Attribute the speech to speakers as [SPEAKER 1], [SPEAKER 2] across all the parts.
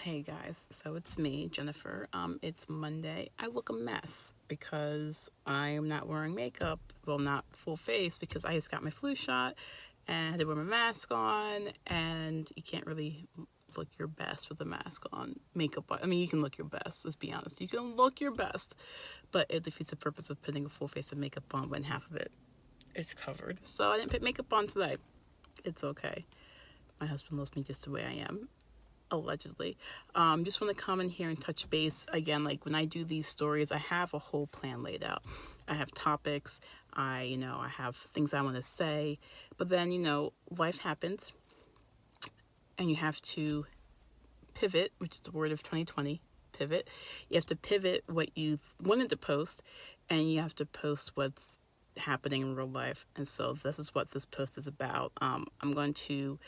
[SPEAKER 1] Hey guys, so it's me, Jennifer. It's Monday. I look a mess because I am not wearing makeup. Well, not full face because I just got my flu shot and I had to wear my mask on, and you can't really look your best with a mask on. Makeup on. I mean, you can look your best, let's be honest. You can look your best, but it defeats the purpose of putting a full face of makeup on when half of it is covered. So I didn't put makeup on today. It's okay. My husband loves me just the way I am, allegedly. Just want to come in here and touch base again. Like when I do these stories, I have a whole plan laid out. I have topics. I have things I want to say, but then life happens, and you have to pivot, which is the word of 2020. Pivot. You have to pivot what you wanted to post, and you have to post what's happening in real life. And so this is what this post is about. I'm going to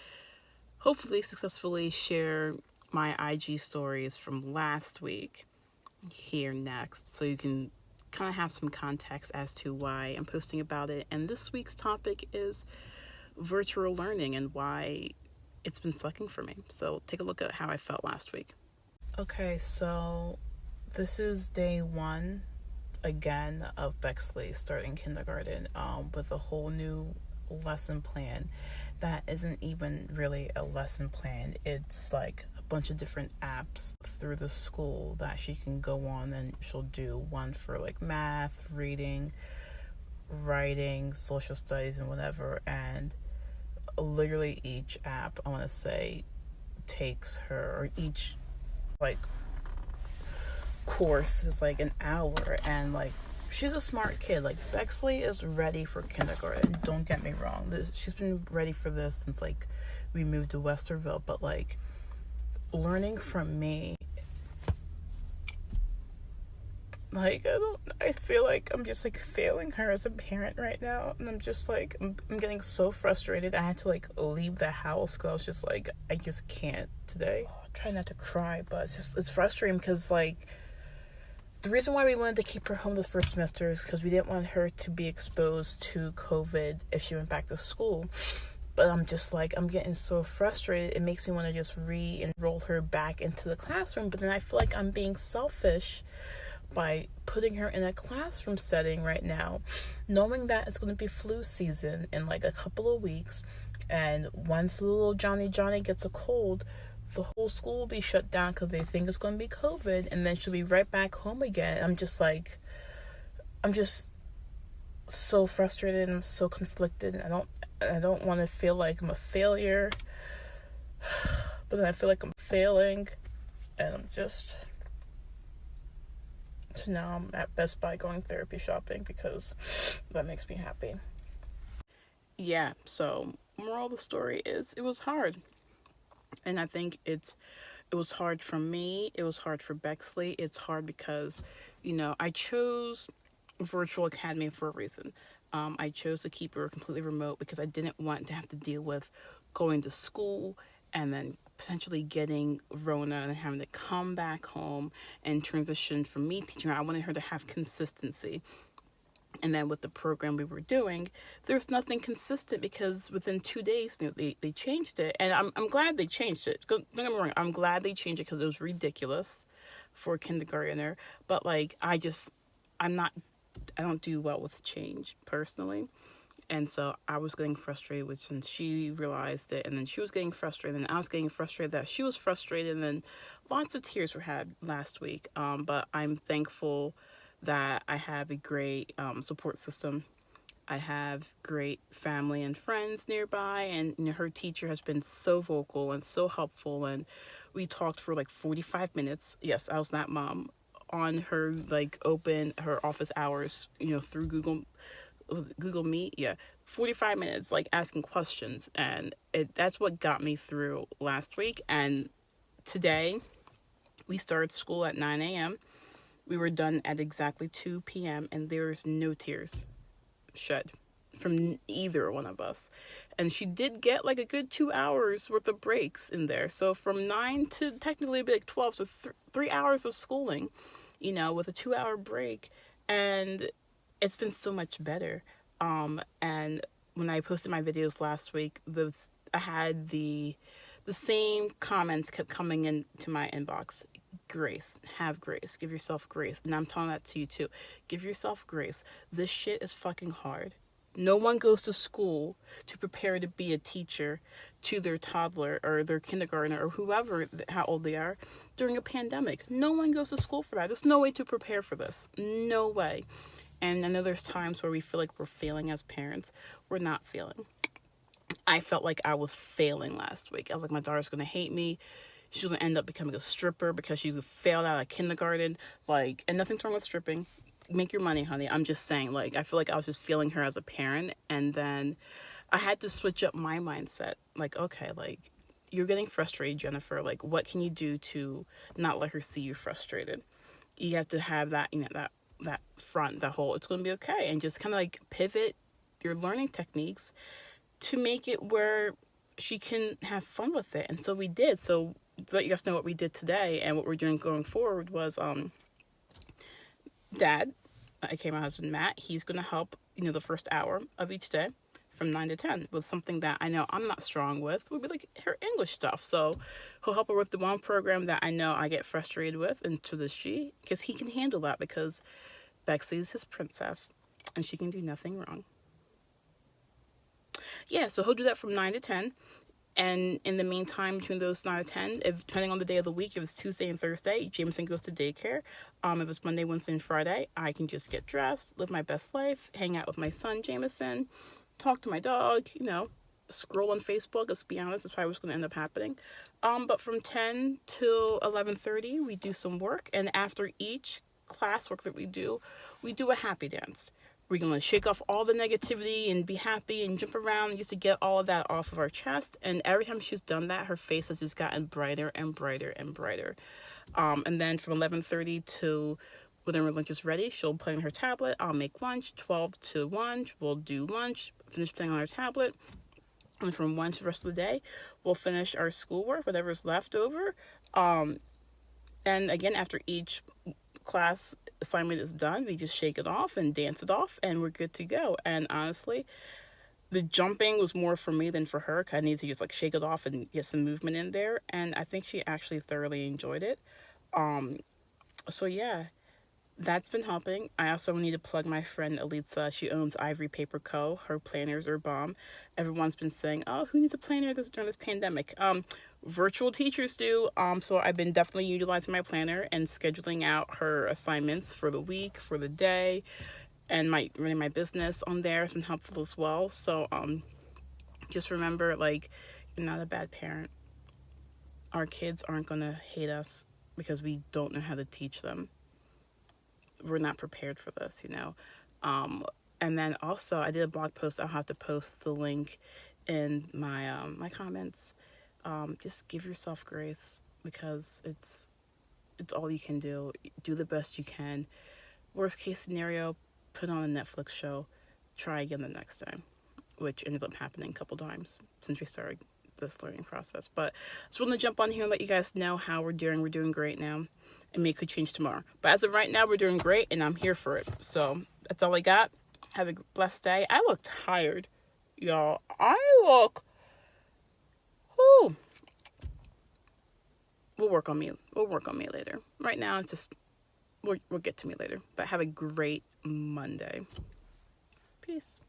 [SPEAKER 1] hopefully successfully share my IG stories from last week here next, so you can kind of have some context as to why I'm posting about it. And this week's topic is virtual learning and why it's been sucking for me. So take a look at how I felt last week. Okay, so this is day one again of Bexley starting kindergarten with a whole new lesson plan that isn't even really a lesson plan. It's like a bunch of different apps through the school that she can go on, and she'll do one for like math, reading, writing, social studies, and whatever. And literally each app, I want to say, takes her, or each like course is like an hour. And like, she's a smart kid. Like, Bexley is ready for kindergarten. Don't get me wrong. She's been ready for this since like we moved to Westerville. But like, learning from me, like, I feel like I'm just like failing her as a parent right now. And I'm just like, I'm getting so frustrated. I had to like leave the house because I was just like, I just can't today. Try not to cry, but it's frustrating because like, the reason why we wanted to keep her home the first semester is because we didn't want her to be exposed to COVID if she went back to school. But I'm just like, I'm getting so frustrated. It makes me want to just re-enroll her back into the classroom. But then I feel like I'm being selfish by putting her in a classroom setting right now, knowing that it's going to be flu season in like a couple of weeks. And once little Johnny gets a cold, the whole school will be shut down because they think it's going to be COVID, and then she'll be right back home again. I'm just so frustrated, and I'm so conflicted, and I don't want to feel like I'm a failure, but then I feel like I'm failing, and so now I'm at Best Buy going therapy shopping because that makes me happy. Yeah, so moral of the story is it was hard. And I think it was hard for me. It was hard for Bexley. It's hard because, I chose virtual academy for a reason. I chose to keep her completely remote because I didn't want to have to deal with going to school and then potentially getting Rona and having to come back home and transition from me teaching her. I wanted her to have consistency. And then with the program we were doing, there's nothing consistent because within 2 days they changed it. And I'm glad they changed it. Don't get me wrong, I'm glad they changed it because it was ridiculous for a kindergartner. But like, I don't do well with change personally. And so I was getting frustrated with, since she realized it, and then she was getting frustrated, and I was getting frustrated that she was frustrated, and then lots of tears were had last week. But I'm thankful that I have a great support system. I have great family and friends nearby, and her teacher has been so vocal and so helpful, and we talked for like 45 minutes. Yes, I was that mom on her like her office hours, through Google Meet. Yeah, 45 minutes like asking questions, and that's what got me through last week. And today we started school at 9 a.m. We were done at exactly 2 p.m. and there's no tears shed from either one of us. And she did get like a good 2 hours worth of breaks in there. So from 9 to technically like 12, so 3 hours of schooling, with a 2-hour break. And it's been so much better. And when I posted my videos last week, I had the the same comments kept coming into my inbox. Grace, have grace, give yourself grace. And I'm telling that to you too. Give yourself grace. This shit is fucking hard. No one goes to school to prepare to be a teacher to their toddler or their kindergartner or whoever, how old they are, during a pandemic. No one goes to school for that. There's no way to prepare for this. No way. And I know there's times where we feel like we're failing as parents. We're not failing. I felt like I was failing last week. I was like, my daughter's going to hate me. She's going to end up becoming a stripper because she failed out of kindergarten. Like, and nothing's wrong with stripping. Make your money, honey. I'm just saying, like, I feel like I was just feeling her as a parent. And then I had to switch up my mindset. Like, okay, like, you're getting frustrated, Jennifer. Like, what can you do to not let her see you frustrated? You have to have that, that front, that whole, it's going to be okay. And just kind of like pivot your learning techniques to make it where she can have fun with it. And so we did. So to let you guys know what we did today and what we're doing going forward was Dad, aka my husband Matt, he's going to help, the first hour of each day from 9 to 10 with something that I know I'm not strong with. Would be like her English stuff. So he'll help her with the one program that I know I get frustrated with, and so does she, because he can handle that because Bexley's his princess and she can do nothing wrong. Yeah, so he'll do that from 9 to 10. And in the meantime, between those 9 to 10, depending on the day of the week, if it's Tuesday and Thursday, Jameson goes to daycare. If it's Monday, Wednesday, and Friday, I can just get dressed, live my best life, hang out with my son, Jameson, talk to my dog, scroll on Facebook. Let's be honest, that's probably what's going to end up happening. But from 10 till 11:30, we do some work. And after each classwork that we do a happy dance. We're going to shake off all the negativity and be happy and jump around just to get all of that off of our chest. And every time she's done that, her face has just gotten brighter and brighter and brighter. And then from 11:30 to whenever lunch is ready, she'll play on her tablet. I'll make lunch. 12 to 1, we'll do lunch, finish playing on our tablet. And from 1 to the rest of the day, we'll finish our schoolwork, whatever's left over. And again, after each class assignment is done, we just shake it off and dance it off and we're good to go. And honestly, the jumping was more for me than for her, because I needed to just like shake it off and get some movement in there, and I think she actually thoroughly enjoyed it. So yeah, that's been helping. I also need to plug my friend Elitza. She owns Ivory Paper Co. Her planners are bomb. Everyone's been saying, oh, who needs a planner during this pandemic? Virtual teachers do. So I've been definitely utilizing my planner and scheduling out her assignments for the week, for the day, and running my business on there has been helpful as well. So just remember, like, you're not a bad parent. Our kids aren't going to hate us because we don't know how to teach them. We're not prepared for this, and then also I did a blog post. I'll have to post the link in my my comments. Just give yourself grace, because it's all you can do. Do the best you can. Worst case scenario, put on a Netflix show, try again the next time, which ended up happening a couple times since we started this learning process. But I just want to jump on here and let you guys know how we're doing. We're doing great now. And it could change tomorrow. But as of right now, we're doing great, and I'm here for it. So that's all I got. Have a blessed day. I look tired, y'all. Whew. We'll work on me later. Right now, it's just, we'll get to me later. But have a great Monday. Peace.